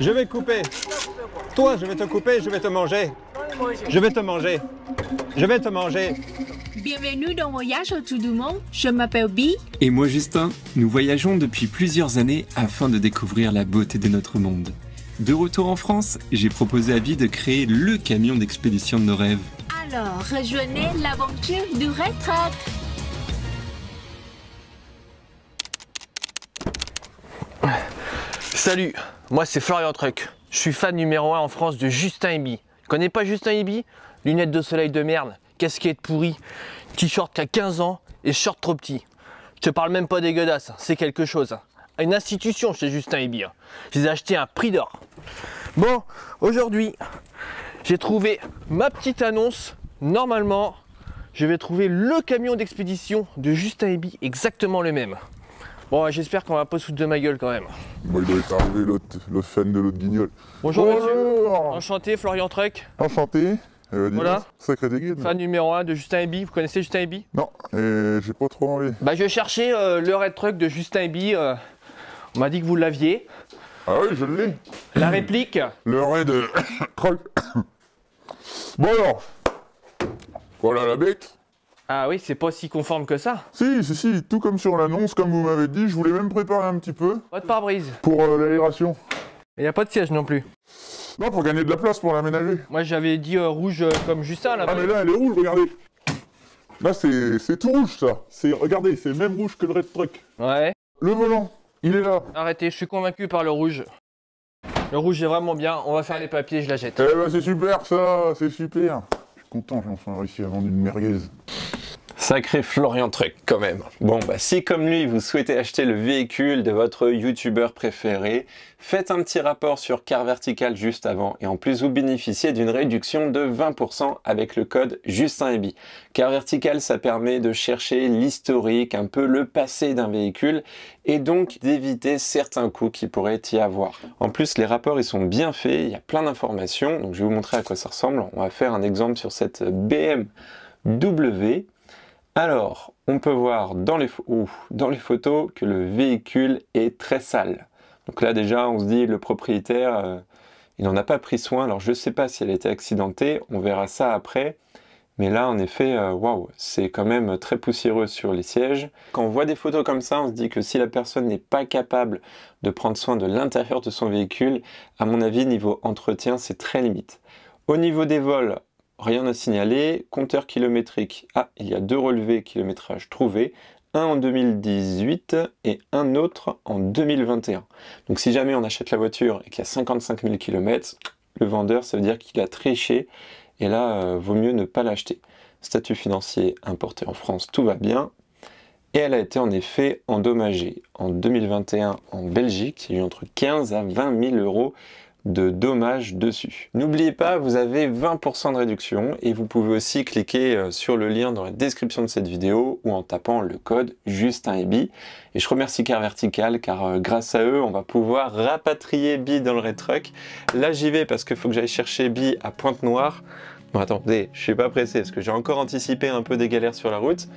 Je vais te couper. Toi, je vais te couper, je vais te manger. Je vais te manger. Je vais te manger. Bienvenue dans Voyage autour du monde, je m'appelle Bi. Et moi Justin, nous voyageons depuis plusieurs années afin de découvrir la beauté de notre monde. De retour en France, j'ai proposé à Bi de créer le camion d'expédition de nos rêves. Alors, rejoignez l'aventure du Red Truck. Salut, moi c'est Florian Truck. Je suis fan numéro 1 en France de Justin Ebi. Tu connais pas Justin Ebi? Lunettes de soleil de merde, casquette pourrie, t-shirt qui a 15 ans et short trop petit. Je te parle même pas des godasses, c'est quelque chose. Une institution chez Justin Ebi. Je les ai achetés à un prix d'or. Bon, aujourd'hui, j'ai trouvé ma petite annonce. Normalement, je vais trouver le camion d'expédition de Justin Ebi, exactement le même. Bon, j'espère qu'on va pas se foutre de ma gueule quand même. Bon, il doit être arrivé le fan de l'autre guignol. Bonjour monsieur, Bonjour. enchanté, Florian Truck. Enchanté. Voilà. Sacré déguide. Fan numéro 1 de Justin Ebi, vous connaissez Justin Ebi? Non, j'ai pas trop envie. Bah je cherchais le Red Truck de Justin Ebi, on m'a dit que vous l'aviez. Ah oui, je l'ai. La réplique. Le raid de Truck. Bon alors. Voilà la bête. Ah oui, c'est pas si conforme que ça. Si, tout comme sur l'annonce, comme vous m'avez dit, je voulais même préparer un petit peu. Pas de pare-brise. Pour l'aération. Il n'y a pas de siège non plus. Non, pour gagner de la place pour l'aménager. Moi j'avais dit rouge comme Justin là. Ah mais là, elle est rouge, regardez. Là, c'est tout rouge ça. Regardez, c'est même rouge que le Red Truck. Ouais. Le volant, il est là. Arrêtez, je suis convaincu par le rouge. Le rouge est vraiment bien, on va faire les papiers, je la jette. Eh ben c'est super ça, c'est super. Je suis content, j'ai enfin réussi à vendre une merguez. Sacré Florian Truck quand même. Bon, bah si comme lui vous souhaitez acheter le véhicule de votre youtubeur préféré, faites un petit rapport sur Car Vertical juste avant et en plus vous bénéficiez d'une réduction de 20% avec le code JustinEbi. Car Vertical, ça permet de chercher l'historique, un peu le passé d'un véhicule et donc d'éviter certains coûts qui pourraient y avoir. En plus les rapports ils sont bien faits, il y a plein d'informations, donc je vais vous montrer à quoi ça ressemble. On va faire un exemple sur cette BMW. Alors, on peut voir dans les photos que le véhicule est très sale. Donc là déjà, on se dit le propriétaire, il n'en a pas pris soin. Alors je ne sais pas si elle a été accidentée, on verra ça après. Mais là, en effet, waouh, c'est quand même très poussiéreux sur les sièges. Quand on voit des photos comme ça, on se dit que si la personne n'est pas capable de prendre soin de l'intérieur de son véhicule, à mon avis, niveau entretien, c'est très limite. Au niveau des vols, rien à signaler. Compteur kilométrique. Ah, il y a 2 relevés kilométrage trouvés. Un en 2018 et un autre en 2021. Donc si jamais on achète la voiture et qu'il y a 55 000 km, le vendeur, ça veut dire qu'il a triché. Et là, vaut mieux ne pas l'acheter. Statut financier importé en France, tout va bien. Et elle a été en effet endommagée. En 2021 en Belgique, il y a eu entre 15 à 20 000 euros de dommages dessus. N'oubliez pas, vous avez 20% de réduction et vous pouvez aussi cliquer sur le lien dans la description de cette vidéo ou en tapant le code JustinEbi. Et je remercie Car Vertical car grâce à eux, on va pouvoir rapatrier Bi dans le Red Truck. Là, j'y vais parce qu'il faut que j'aille chercher Bi à Pointe-Noire. Bon, attendez, je suis pas pressé parce que j'ai encore anticipé un peu des galères sur la route.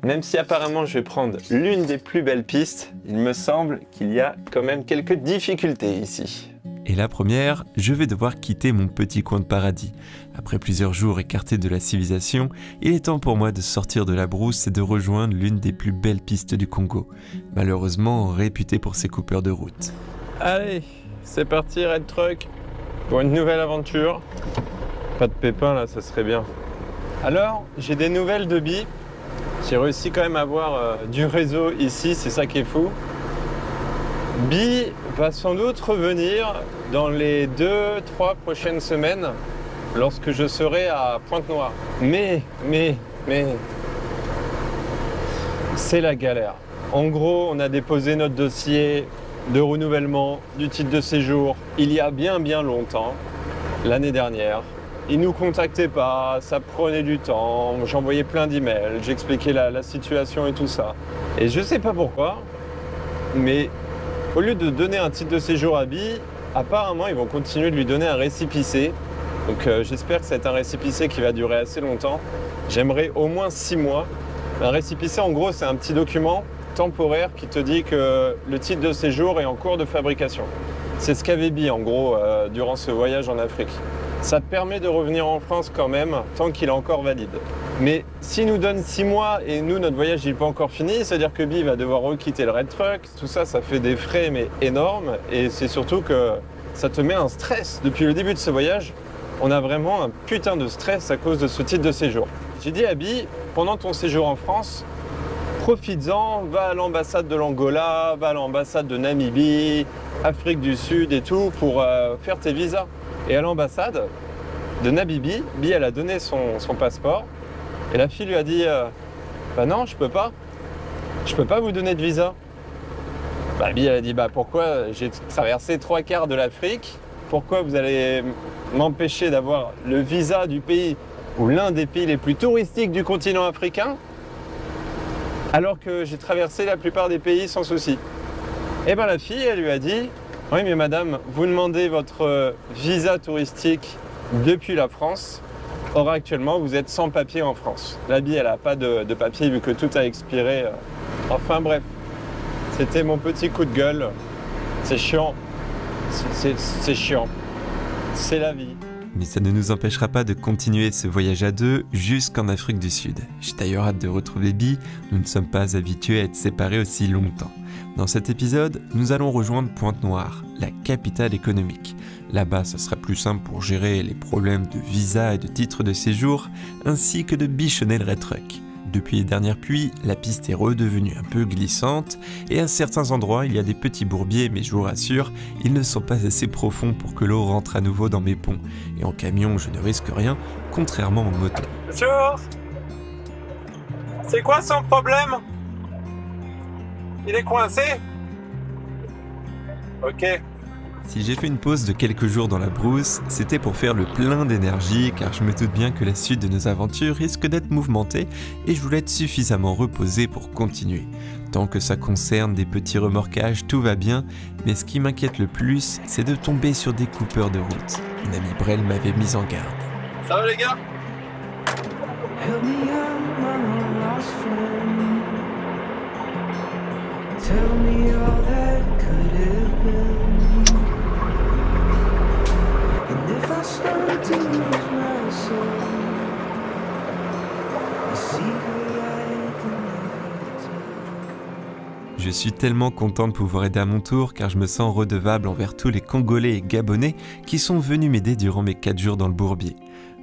Même si apparemment je vais prendre l'une des plus belles pistes, il me semble qu'il y a quand même quelques difficultés ici. Et la première, je vais devoir quitter mon petit coin de paradis. Après plusieurs jours écartés de la civilisation, il est temps pour moi de sortir de la brousse et de rejoindre l'une des plus belles pistes du Congo, malheureusement réputée pour ses coupeurs de route. Allez, c'est parti Red Truck pour une nouvelle aventure. Pas de pépins là, ça serait bien. Alors, j'ai des nouvelles de Bi. J'ai réussi quand même à avoir du réseau ici, c'est ça qui est fou. Bi va sans doute revenir dans les 2-3 prochaines semaines lorsque je serai à Pointe-Noire. Mais, c'est la galère. En gros, on a déposé notre dossier de renouvellement du titre de séjour il y a bien longtemps, l'année dernière. Ils nous contactaient pas, ça prenait du temps, j'envoyais plein d'emails, j'expliquais la situation et tout ça. Et je sais pas pourquoi, mais au lieu de donner un titre de séjour à Bi, apparemment ils vont continuer de lui donner un récépissé. Donc j'espère que c'est un récépissé qui va durer assez longtemps. J'aimerais au moins 6 mois. Un récépissé en gros c'est un petit document temporaire qui te dit que le titre de séjour est en cours de fabrication. C'est ce qu'avait Bi en gros durant ce voyage en Afrique. Ça te permet de revenir en France quand même, tant qu'il est encore valide. Mais s'il nous donne 6 mois et nous, notre voyage n'est pas encore fini, c'est-à-dire que Bi va devoir requitter le Red Truck, tout ça, ça fait des frais mais énormes. Et c'est surtout que ça te met un stress. Depuis le début de ce voyage, on a vraiment un putain de stress à cause de ce titre de séjour. J'ai dit à Bi, pendant ton séjour en France, profites-en, va à l'ambassade de l'Angola, va à l'ambassade de Namibie, Afrique du Sud et tout pour faire tes visas. Et à l'ambassade de Namibie, Bi elle a donné son passeport et la fille lui a dit bah non, je peux pas vous donner de visa. Bah Bi elle a dit bah pourquoi, j'ai traversé 3/4 de l'Afrique, pourquoi vous allez m'empêcher d'avoir le visa du pays ou l'un des pays les plus touristiques du continent africain alors que j'ai traversé la plupart des pays sans souci. Et bien la fille, elle lui a dit « Oui mais madame, vous demandez votre visa touristique depuis la France. Or actuellement, vous êtes sans papier en France. » La Bi, elle n'a pas de papier vu que tout a expiré. Enfin bref, c'était mon petit coup de gueule. C'est chiant. C'est chiant. C'est la vie. Mais ça ne nous empêchera pas de continuer ce voyage à deux jusqu'en Afrique du Sud. J'ai d'ailleurs hâte de retrouver Bi, nous ne sommes pas habitués à être séparés aussi longtemps. Dans cet épisode, nous allons rejoindre Pointe-Noire, la capitale économique. Là-bas, ça sera plus simple pour gérer les problèmes de visa et de titre de séjour, ainsi que de bichonner le Red Truck. Depuis les dernières pluies, la piste est redevenue un peu glissante et à certains endroits, il y a des petits bourbiers, mais je vous rassure, ils ne sont pas assez profonds pour que l'eau rentre à nouveau dans mes ponts. Et en camion, je ne risque rien, contrairement en moto. Bonjour. C'est quoi son problème? Il est coincé? Ok. Si j'ai fait une pause de quelques jours dans la brousse, c'était pour faire le plein d'énergie car je me doute bien que la suite de nos aventures risque d'être mouvementée et je voulais être suffisamment reposé pour continuer. Tant que ça concerne des petits remorquages, tout va bien, mais ce qui m'inquiète le plus, c'est de tomber sur des coupeurs de route. Mon ami Brel m'avait mis en garde. Ça va les gars? Help me out, my long lost friend. Tell me all that could have been. And if I start to lose myself, a secret I can never tell. Je suis tellement content de pouvoir aider à mon tour car je me sens redevable envers tous les Congolais et Gabonais qui sont venus m'aider durant mes 4 jours dans le bourbier.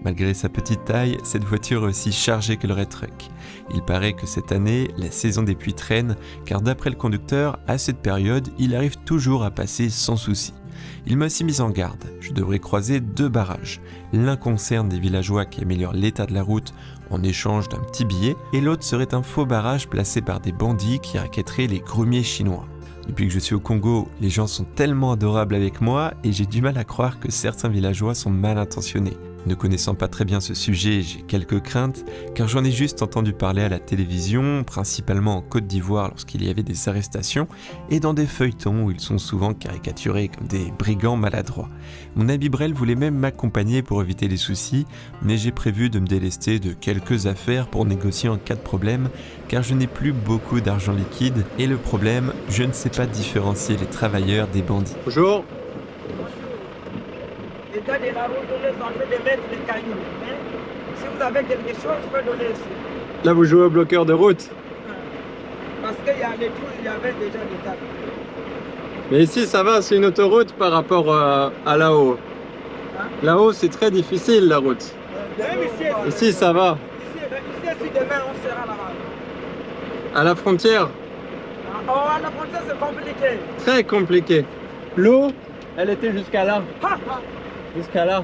Malgré sa petite taille, cette voiture est aussi chargée que le Red Truck. Il paraît que cette année, la saison des pluies traîne, car d'après le conducteur, à cette période, il arrive toujours à passer sans souci. Il m'a aussi mis en garde, je devrais croiser 2 barrages. L'un concerne des villageois qui améliorent l'état de la route en échange d'un petit billet, et l'autre serait un faux barrage placé par des bandits qui raquetteraient les grumiers chinois. Depuis que je suis au Congo, les gens sont tellement adorables avec moi et j'ai du mal à croire que certains villageois sont mal intentionnés. Ne connaissant pas très bien ce sujet, j'ai quelques craintes, car j'en ai juste entendu parler à la télévision, principalement en Côte d'Ivoire lorsqu'il y avait des arrestations, et dans des feuilletons où ils sont souvent caricaturés comme des brigands maladroits. Mon ami Brel voulait même m'accompagner pour éviter les soucis, mais j'ai prévu de me délester de quelques affaires pour négocier en cas de problème, car je n'ai plus beaucoup d'argent liquide, et le problème, je ne sais pas différencier les travailleurs des bandits. Bonjour. L'état de la route, on est en train de mettre les cailloux. Si vous avez quelque chose, je peux donner ici. Là vous jouez au bloqueur de route. Parce qu'il y a les trous, il y avait déjà des tables. Mais ici ça va, c'est une autoroute par rapport à là-haut. Là-haut c'est très difficile la route. Même Ici ça va. Ici, demain, on sera là-bas. À la frontière, Oh, à la frontière, c'est compliqué. très compliqué. L'eau, elle était jusqu'à là. Jusqu'à là.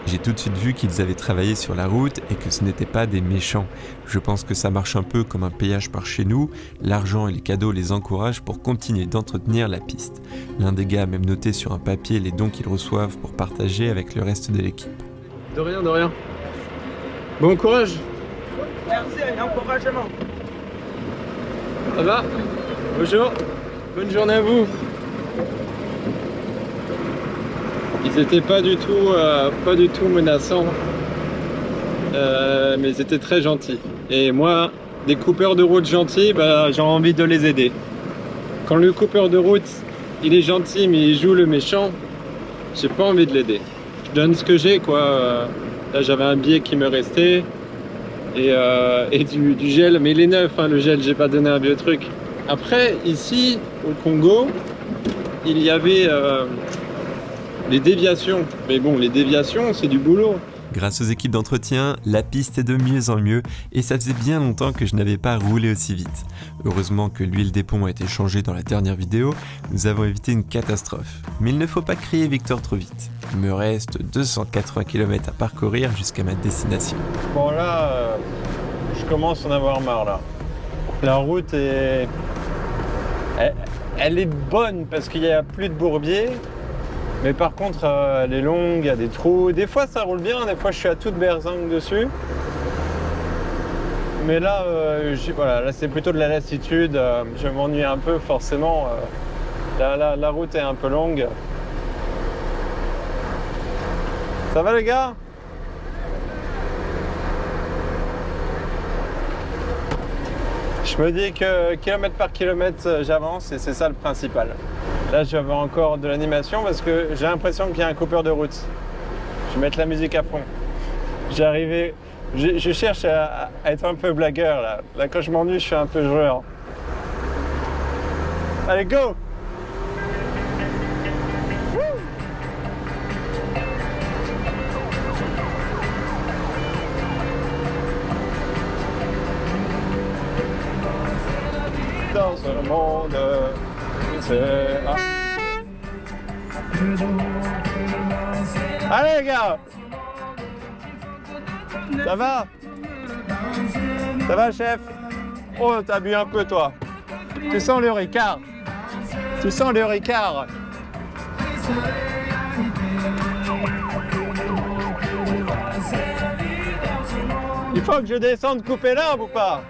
J'ai tout de suite vu qu'ils avaient travaillé sur la route et que ce n'étaient pas des méchants. Je pense que ça marche un peu comme un péage par chez nous, l'argent et les cadeaux les encouragent pour continuer d'entretenir la piste. L'un des gars a même noté sur un papier les dons qu'ils reçoivent pour partager avec le reste de l'équipe. De rien, de rien. Bon courage. Merci et encouragement. Ça va? Bonjour. Bonne journée à vous. Ils n'étaient pas du tout menaçants, mais ils étaient très gentils. Et moi, des coupeurs de route gentils, j'ai envie de les aider. Quand le coupeur de route, il est gentil, mais il joue le méchant. J'ai pas envie de l'aider. Je donne ce que j'ai, quoi. Là, j'avais un billet qui me restait. Et du gel, mais il est neuf, hein, le gel, j'ai pas donné un vieux truc. Après, ici, au Congo, il y avait les déviations. Mais bon, les déviations, c'est du boulot. Grâce aux équipes d'entretien, la piste est de mieux en mieux et ça faisait bien longtemps que je n'avais pas roulé aussi vite. Heureusement que l'huile des ponts a été changée dans la dernière vidéo, nous avons évité une catastrophe. Mais il ne faut pas crier victoire trop vite. Il me reste 280 km à parcourir jusqu'à ma destination. Bon là, je commence à en avoir marre là. La route est... Elle est bonne parce qu'il n'y a plus de bourbier. Mais par contre, elle est longue, il y a des trous. Des fois, ça roule bien, des fois, je suis à toute berzingue dessus. Mais là, voilà, là c'est plutôt de la lassitude. Je m'ennuie un peu, forcément. La route est un peu longue. Ça va, les gars? Je me dis que kilomètre par kilomètre, j'avance et c'est ça le principal. Là, je vais avoir encore de l'animation parce que j'ai l'impression qu'il y a un coupeur de route. Je vais mettre la musique à fond. J'arrivais, je cherche à être un peu blagueur là. Là, quand je m'ennuie, je suis un peu joueur. Allez, go! Dans ce monde, c'est... Allez les gars! Ça va? Ça va, chef? Oh, t'as bu un peu, toi. Tu sens le Ricard? Tu sens le Ricard? Il faut que je descende couper l'arbre ou pas?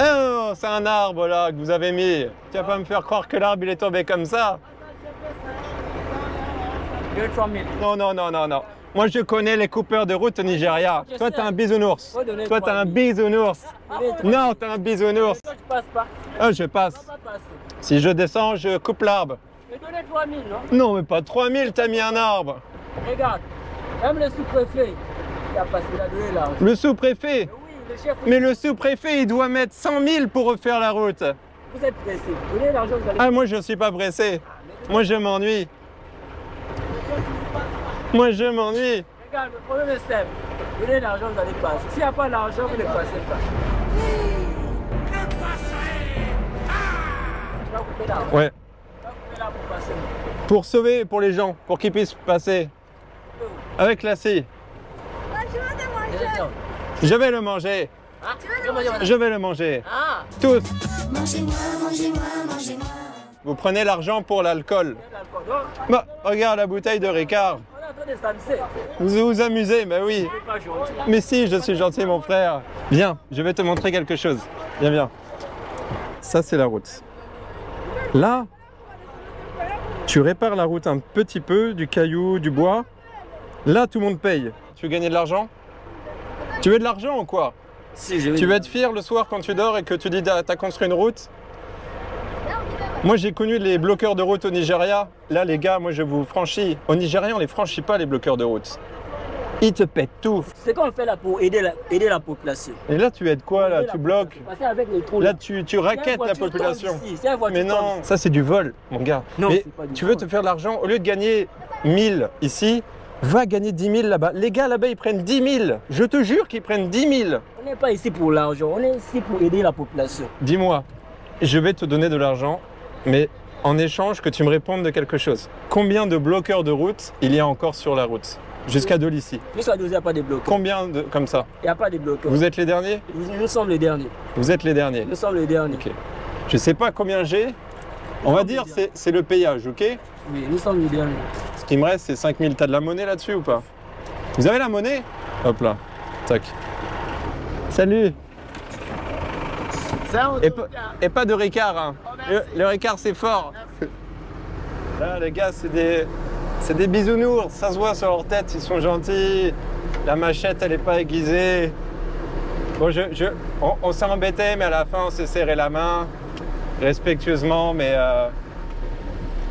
Oh, c'est un arbre là que vous avez mis. Tu vas pas me faire croire que l'arbre il est tombé comme ça. Non, non, non, non, non. Moi je connais les coupeurs de route au Nigeria. Toi t'es un bisounours. Toi t'es un bisounours. Non, t'es un bisounours. Ah, je passe. Si je descends, je coupe l'arbre. Non, mais pas 3000, t'as mis un arbre. Regarde, même le sous-préfet, il a passé la donné là. Le sous-préfet? Mais le sous-préfet, il doit mettre 100 000 pour refaire la route. Vous êtes pressé. Donnez l'argent, vous allez... Ah, moi, je ne suis pas pressé. Moi, je m'ennuie. Moi, je m'ennuie. Regarde, le problème est simple. Donnez l'argent, vous allez passer. S'il n'y a pas d'argent, vous ne passez pas. Tu vas couper l'arbre. Ouais. Tu vas couper l'arbre pour passer. Pour sauver, pour les gens, pour qu'ils puissent passer. Avec la scie. Je vais le manger. Ah, Je vais le manger. ah. Tous. Mangez-moi, mangez-moi, mangez-moi. Vous prenez l'argent pour l'alcool. Bah, regarde la bouteille de Ricard. On est en train de s'amuser. Vous vous amusez, mais oui. C'est pas gentil. Mais si, je suis gentil, mon frère. Viens, je vais te montrer quelque chose. Viens, viens. Ça, c'est la route. Là, tu répares la route un petit peu, du caillou, du bois. Là, tout le monde paye. Tu veux gagner de l'argent? Tu veux de l'argent ou quoi? Si, je vais... Tu vas être fier le soir quand tu dors et que tu dis t'as construit une route? Moi j'ai connu les bloqueurs de route au Nigeria. Là les gars, moi je vous franchis. Au Nigeria on les franchit pas les bloqueurs de route. Ils te pètent tout. C'est qu'on fait là pour aider la population. Et là tu aides quoi là? Tu bloques? Passer avec les trous, Là tu raquettes la population. Mais non, ça c'est du vol mon gars. Non, mais c'est pas du tu veux vol. te faire de l'argent, au lieu de gagner 1000 ici, va gagner 10 000 là-bas. Les gars là-bas ils prennent 10 000. Je te jure qu'ils prennent 10 000. On n'est pas ici pour l'argent, on est ici pour aider la population. Dis-moi, je vais te donner de l'argent, mais en échange que tu me répondes de quelque chose. Combien de bloqueurs de route il y a encore sur la route? Jusqu'à Dolicy. Jusqu'à 12, il n'y a pas de bloqueurs. Combien de comme ça? Il n'y a pas de bloqueurs. Vous êtes les derniers? Nous sommes les derniers. Vous êtes les derniers. Nous sommes les derniers. Ok. Je sais pas combien j'ai. On va dire c'est le payage, ok? Oui, nous sommes les derniers. Ce qui me reste c'est 5000. T'as de la monnaie là-dessus ou pas? Vous avez la monnaie? Hop là. Tac. Salut. Et pas de Ricard. Hein. Le Ricard c'est fort. Là les gars c'est des bisounours. Ça se voit sur leur tête, ils sont gentils. La machette elle est pas aiguisée. Bon, on s'est embêté, mais à la fin, on s'est serré la main, respectueusement, mais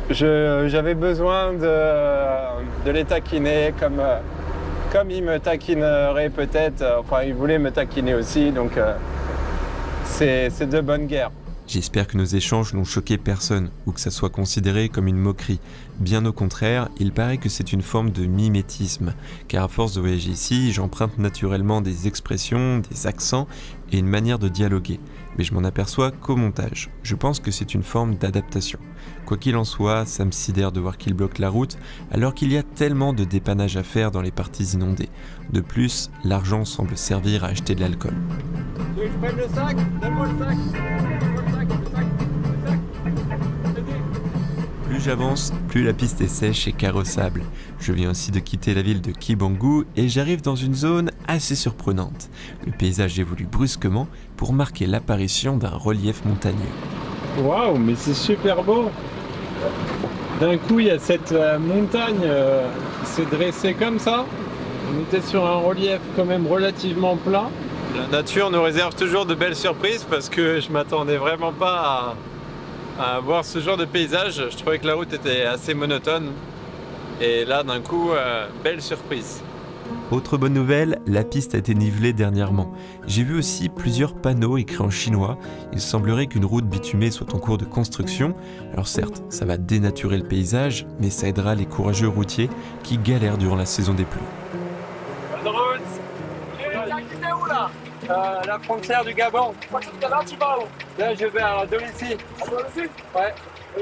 j'avais besoin de les taquiner comme il me taquinerait peut-être. Enfin, il voulait me taquiner aussi, donc c'est de bonne guerre. J'espère que nos échanges n'ont choqué personne ou que ça soit considéré comme une moquerie. Bien au contraire, il paraît que c'est une forme de mimétisme, car à force de voyager ici, j'emprunte naturellement des expressions, des accents et une manière de dialoguer. Mais je m'en aperçois qu'au montage. Je pense que c'est une forme d'adaptation. Quoi qu'il en soit, ça me sidère de voir qu'il bloque la route alors qu'il y a tellement de dépannage à faire dans les parties inondées. De plus, l'argent semble servir à acheter de l'alcool. Tu veux que je prenne le sac? Donne-moi le sac. Plus j'avance, plus la piste est sèche et carrossable. Je viens aussi de quitter la ville de Kibangu et j'arrive dans une zone assez surprenante. Le paysage évolue brusquement pour marquer l'apparition d'un relief montagneux. Waouh, mais c'est super beau! D'un coup, il y a cette montagne qui s'est dressée comme ça. On était sur un relief quand même relativement plat. La nature nous réserve toujours de belles surprises parce que je m'attendais vraiment pas à voir ce genre de paysage. Je trouvais que la route était assez monotone. Et là, d'un coup, belle surprise. Autre bonne nouvelle, la piste a été nivelée dernièrement. J'ai vu aussi plusieurs panneaux écrits en chinois. Il semblerait qu'une route bitumée soit en cours de construction. Alors certes, ça va dénaturer le paysage, mais ça aidera les courageux routiers qui galèrent durant la saison des pluies. Bonne route! Où là? La frontière du Gabon. Là, tu vas où? Là, je vais à Dolisie. À Dolisie? Ouais.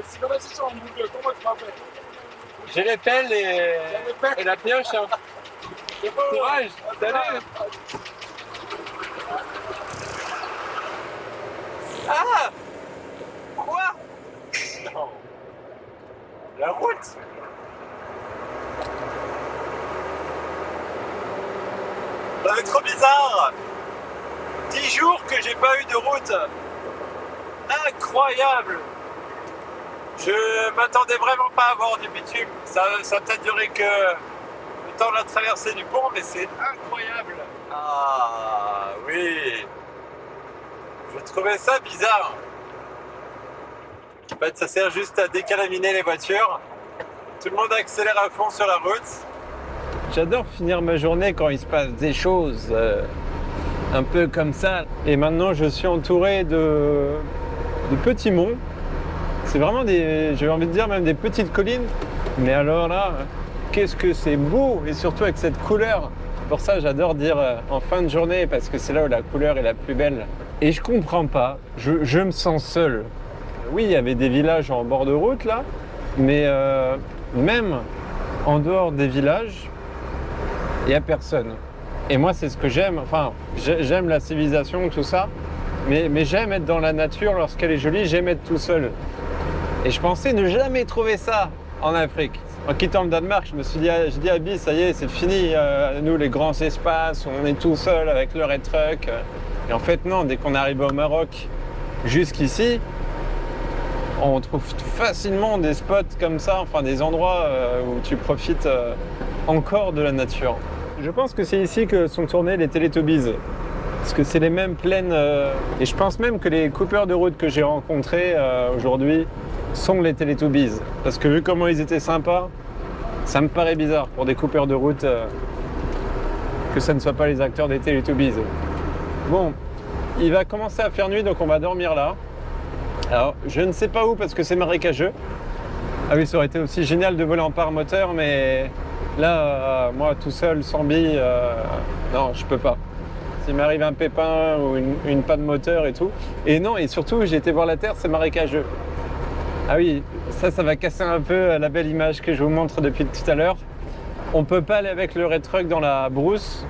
C'est comment tu en boucle? Comment tu m'appelles? J'ai les pelles et la pioche. Hein. Courage! Salut! Ah! Quoi? Non. La route? C'est trop bizarre! 10 jours que j'ai pas eu de route! Incroyable! Je m'attendais vraiment pas à avoir du bitume. Ça a peut-être duré que le temps de la traversée du pont, mais c'est incroyable! Ah oui! Je trouvais ça bizarre. En fait, ça sert juste à décalaminer les voitures. Tout le monde accélère à fond sur la route. J'adore finir ma journée quand il se passe des choses un peu comme ça. Et maintenant, je suis entouré de petits monts. C'est vraiment j'ai envie de dire même des petites collines. Mais alors là, qu'est-ce que c'est beau! Et surtout avec cette couleur. Pour ça, j'adore dire en fin de journée parce que c'est là où la couleur est la plus belle. Et je comprends pas. Je me sens seul. Oui, il y avait des villages en bord de route là. Mais même en dehors des villages, il n'y a personne. Et moi, c'est ce que j'aime. Enfin, j'aime la civilisation, tout ça. Mais j'aime être dans la nature lorsqu'elle est jolie. J'aime être tout seul. Et je pensais ne jamais trouver ça en Afrique. En quittant le Danemark, j'ai dit à Bi, ça y est, c'est fini. Nous, les grands espaces, on est tout seul avec le red truck. Et en fait, non. Dès qu'on arrive au Maroc jusqu'ici, on trouve facilement des spots comme ça, enfin des endroits où tu profites encore de la nature. Je pense que c'est ici que sont tournés les Teletubbies. Parce que c'est les mêmes plaines. Et je pense même que les coupeurs de route que j'ai rencontrés aujourd'hui sont les Teletubbies. Parce que vu comment ils étaient sympas, ça me paraît bizarre pour des coupeurs de route que ça ne soit pas les acteurs des Teletubbies. Bon, il va commencer à faire nuit, donc on va dormir là. Alors, je ne sais pas où parce que c'est marécageux. Ah oui, ça aurait été aussi génial de voler en paramoteur, mais là, moi tout seul, sans bille, non, je peux pas. S'il m'arrive un pépin ou une panne moteur et tout. Et non, et surtout, j'ai été voir la terre, c'est marécageux. Ah oui, ça va casser un peu la belle image que je vous montre depuis tout à l'heure. On peut pas aller avec le red truck dans la brousse,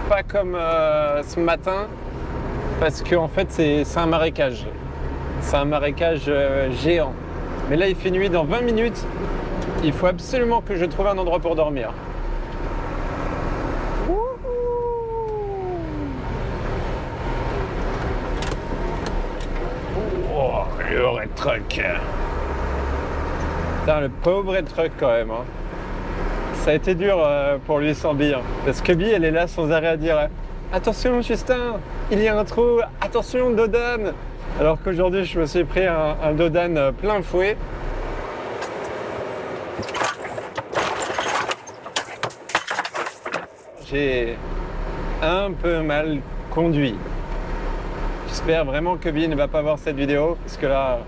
pas comme ce matin, parce qu'en fait, c'est un marécage. C'est un marécage géant. Mais là, il fait nuit dans 20 minutes. Il faut absolument que je trouve un endroit pour dormir. Oh, le red truck. Putain, le pauvre red truck quand même. Hein. Ça a été dur pour lui sans Bi. Hein. Parce que Bi, elle est là sans arrêt à dire attention Justin, il y a un trou, attention Dodan. Alors qu'aujourd'hui je me suis pris un Dodan plein fouet. J'ai un peu mal conduit. J'espère vraiment que Bill ne va pas voir cette vidéo parce que là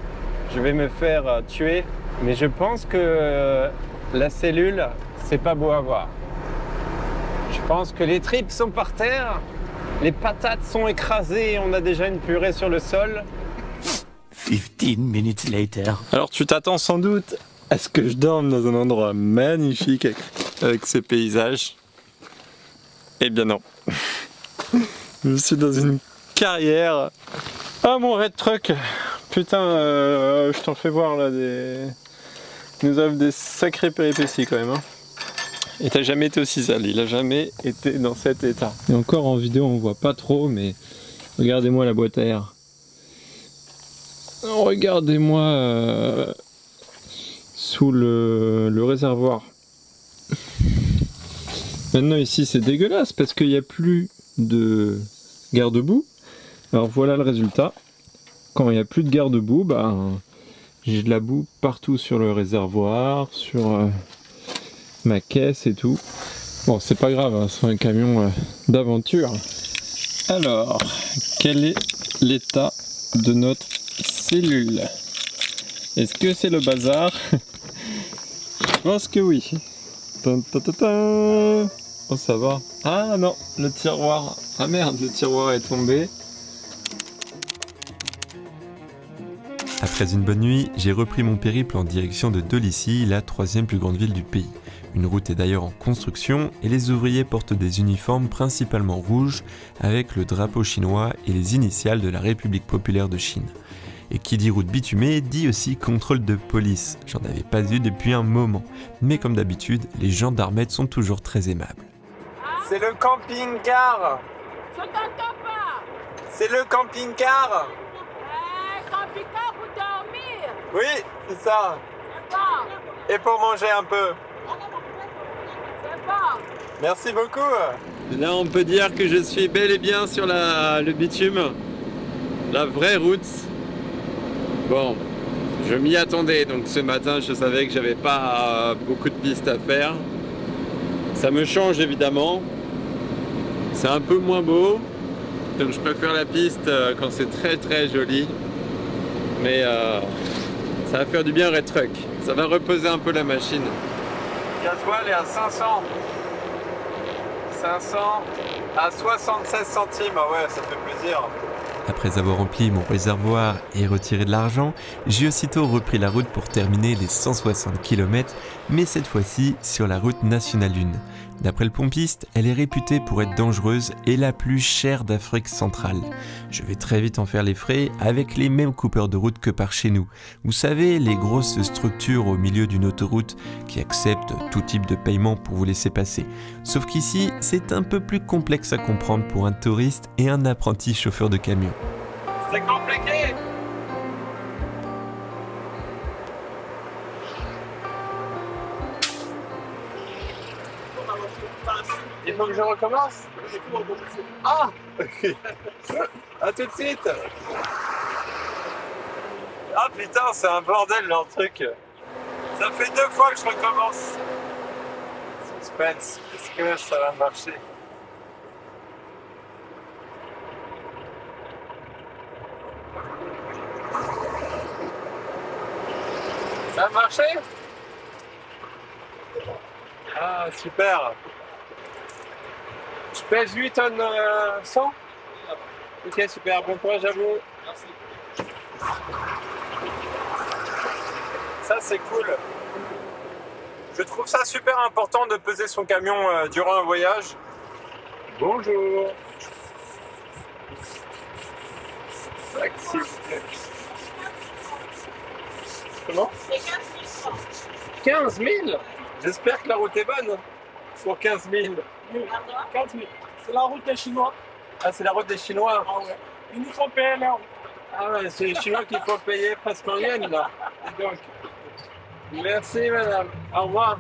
je vais me faire tuer. Mais je pense que la cellule, c'est pas beau à voir. Je pense que les tripes sont par terre, les patates sont écrasées, on a déjà une purée sur le sol. 15 minutes later. Alors tu t'attends sans doute à ce que je dorme dans un endroit magnifique avec ces paysages. Eh bien non. Je suis dans une carrière. Ah mon red truck. Putain, je t'en fais voir là des... Il nous offre des sacrées péripéties quand même. Hein. Et t'as jamais été aussi sale, il a jamais été dans cet état. Et encore en vidéo on voit pas trop, mais regardez-moi la boîte à air. Regardez-moi sous le réservoir. Maintenant ici c'est dégueulasse parce qu'il n'y a plus de garde-boue. Alors voilà le résultat. Quand il n'y a plus de garde-boue, bah, j'ai de la boue partout sur le réservoir, sur ma caisse et tout. Bon c'est pas grave, hein, c'est un camion d'aventure. Alors, quel est l'état de notre cellule? Est-ce que c'est le bazar? Je pense que oui. Oh ça va. Ah non, le tiroir. Ah merde, le tiroir est tombé. Après une bonne nuit, j'ai repris mon périple en direction de Dolisie, la 3e plus grande ville du pays. Une route est d'ailleurs en construction et les ouvriers portent des uniformes principalement rouges avec le drapeau chinois et les initiales de la République populaire de Chine. Et qui dit route bitumée dit aussi contrôle de police. J'en avais pas vu depuis un moment, mais comme d'habitude, les gendarmettes sont toujours très aimables. C'est le camping-car. Je t'entends pas. C'est le camping-car. Camping-car pour dormir. Oui, c'est ça. C'est bon. Et pour manger un peu. C'est bon. Merci beaucoup. Là, on peut dire que je suis bel et bien sur le bitume. La vraie route. Bon, je m'y attendais. Donc ce matin, je savais que j'avais pas beaucoup de pistes à faire. Ça me change évidemment. C'est un peu moins beau. Donc je préfère la piste quand c'est très très joli. Mais ça va faire du bien red truck. Ça va reposer un peu la machine. Le gasoil est à 500 à 76 centimes. Ah ouais, ça fait plaisir. Après avoir rempli mon réservoir et retiré de l'argent, j'ai aussitôt repris la route pour terminer les 160 km, mais cette fois-ci sur la route nationale 1. D'après le pompiste, elle est réputée pour être dangereuse et la plus chère d'Afrique centrale. Je vais très vite en faire les frais avec les mêmes coupeurs de route que par chez nous. Vous savez, les grosses structures au milieu d'une autoroute qui acceptent tout type de paiement pour vous laisser passer. Sauf qu'ici, c'est un peu plus complexe à comprendre pour un touriste et un apprenti chauffeur de camion. C'est compliqué. Il faut que je recommence. Ah. À tout de suite. Ah putain, c'est un bordel leur truc. Ça fait 2 fois que je recommence. Suspense, est-ce que ça va marcher? Ça a marché? Ah super. Je pèse 8 tonnes 100. Ok super, bon courage à vous. Merci. Ça c'est cool. Je trouve ça super important de peser son camion durant un voyage. Bonjour. Comment? 15 000. J'espère que la route est bonne pour 15 000. 15 000. C'est la route des Chinois. Ah, c'est la route des Chinois. Ah ouais. Ils nous font payer leur. Ah ouais, c'est les Chinois qu'il faut payer presque en yens là. Donc, merci madame. Au revoir.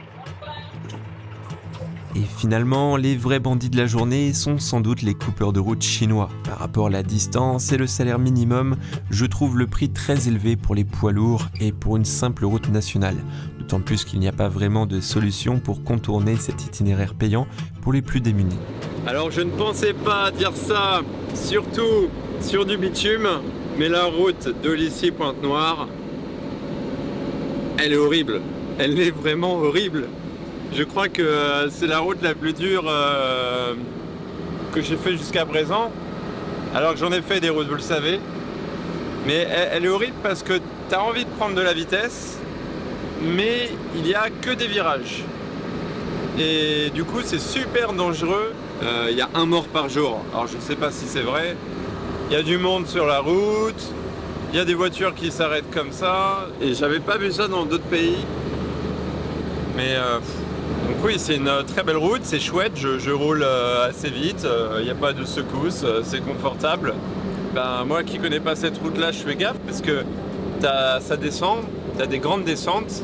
Et finalement, les vrais bandits de la journée sont sans doute les coupeurs de route chinois. Par rapport à la distance et le salaire minimum, je trouve le prix très élevé pour les poids lourds et pour une simple route nationale. D'autant plus qu'il n'y a pas vraiment de solution pour contourner cet itinéraire payant pour les plus démunis. Alors je ne pensais pas dire ça, surtout sur du bitume, mais la route de l'Issy-Pointe-Noire, elle est horrible. Elle est vraiment horrible. Je crois que c'est la route la plus dure que j'ai fait jusqu'à présent. Alors que j'en ai fait des routes, vous le savez. Mais elle est horrible parce que tu as envie de prendre de la vitesse, mais il n'y a que des virages. Et du coup, c'est super dangereux. Il y a un mort par jour. Alors je ne sais pas si c'est vrai. Il y a du monde sur la route. Il y a des voitures qui s'arrêtent comme ça. Et j'avais pas vu ça dans d'autres pays. Mais donc oui, c'est une très belle route, c'est chouette, je roule assez vite, il n'y a pas de secousse, c'est confortable. Ben, moi qui connais pas cette route-là, je fais gaffe parce que ça descend, tu as des grandes descentes.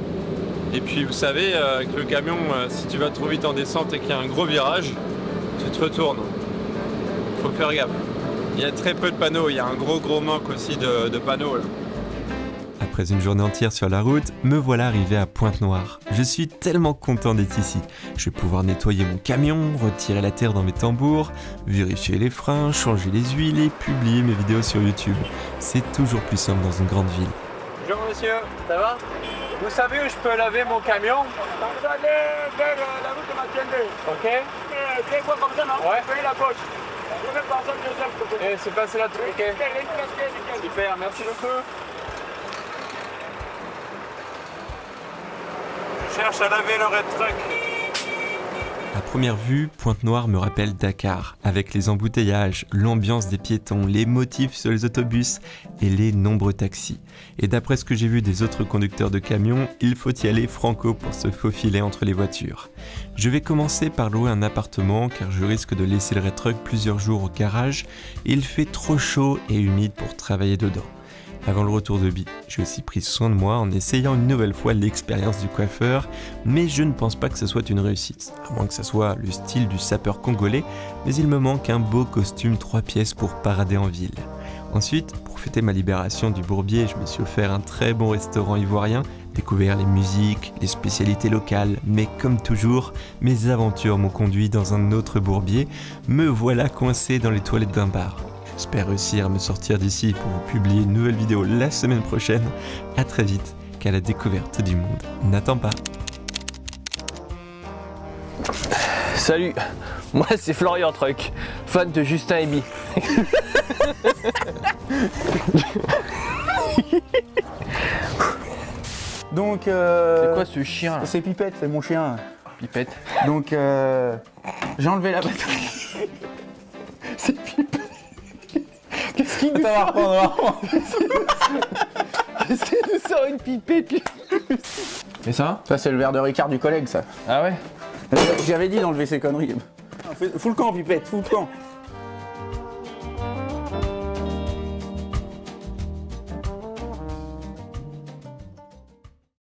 Et puis vous savez, avec le camion, si tu vas trop vite en descente et qu'il y a un gros virage, tu te retournes. Faut faire gaffe. Il y a très peu de panneaux, il y a un gros manque aussi de panneaux là. Après une journée entière sur la route, me voilà arrivé à Pointe-Noire. Je suis tellement content d'être ici. Je vais pouvoir nettoyer mon camion, retirer la terre dans mes tambours, vérifier les freins, changer les huiles et publier mes vidéos sur YouTube. C'est toujours plus simple dans une grande ville. Bonjour monsieur, ça va? Vous savez où je peux laver mon camion? Vous allez vers la route de Mathilde. Ok. Deux fois comme ça, non? Ouais. Prenez la gauche. Vous même passer le deuxième côté. Et c'est passé là, ok. Super, merci beaucoup. Je cherche à laver le red truck. À première vue, Pointe-Noire me rappelle Dakar, avec les embouteillages, l'ambiance des piétons, les motifs sur les autobus et les nombreux taxis. Et d'après ce que j'ai vu des autres conducteurs de camions, il faut y aller franco pour se faufiler entre les voitures. Je vais commencer par louer un appartement car je risque de laisser le red truck plusieurs jours au garage et il fait trop chaud et humide pour travailler dedans. Avant le retour de Bi, j'ai aussi pris soin de moi en essayant une nouvelle fois l'expérience du coiffeur, mais je ne pense pas que ce soit une réussite, à moins que ce soit le style du sapeur congolais, mais il me manque un beau costume 3 pièces pour parader en ville. Ensuite, pour fêter ma libération du bourbier, je me suis offert un très bon restaurant ivoirien, découvert les musiques, les spécialités locales, mais comme toujours, mes aventures m'ont conduit dans un autre bourbier, me voilà coincé dans les toilettes d'un bar. J'espère réussir à me sortir d'ici pour vous publier une nouvelle vidéo la semaine prochaine. À très vite, qu'à la découverte du monde n'attend pas. Salut, moi c'est Florian Truc, fan de Justin et Bi. Donc c'est quoi ce chien là? C'est Pipette, c'est mon chien. Pipette. Donc j'ai enlevé la batterie. C'est Pipette. Qu'est-ce qu'il nous sort? On va reprendre. Qu'est-ce qu'il nous sort une pipette lui? Et ça? Ça c'est le verre de Ricard du collègue ça. Ah ouais? J'avais dit d'enlever ces conneries. Fous le camp Pipette, fous le camp.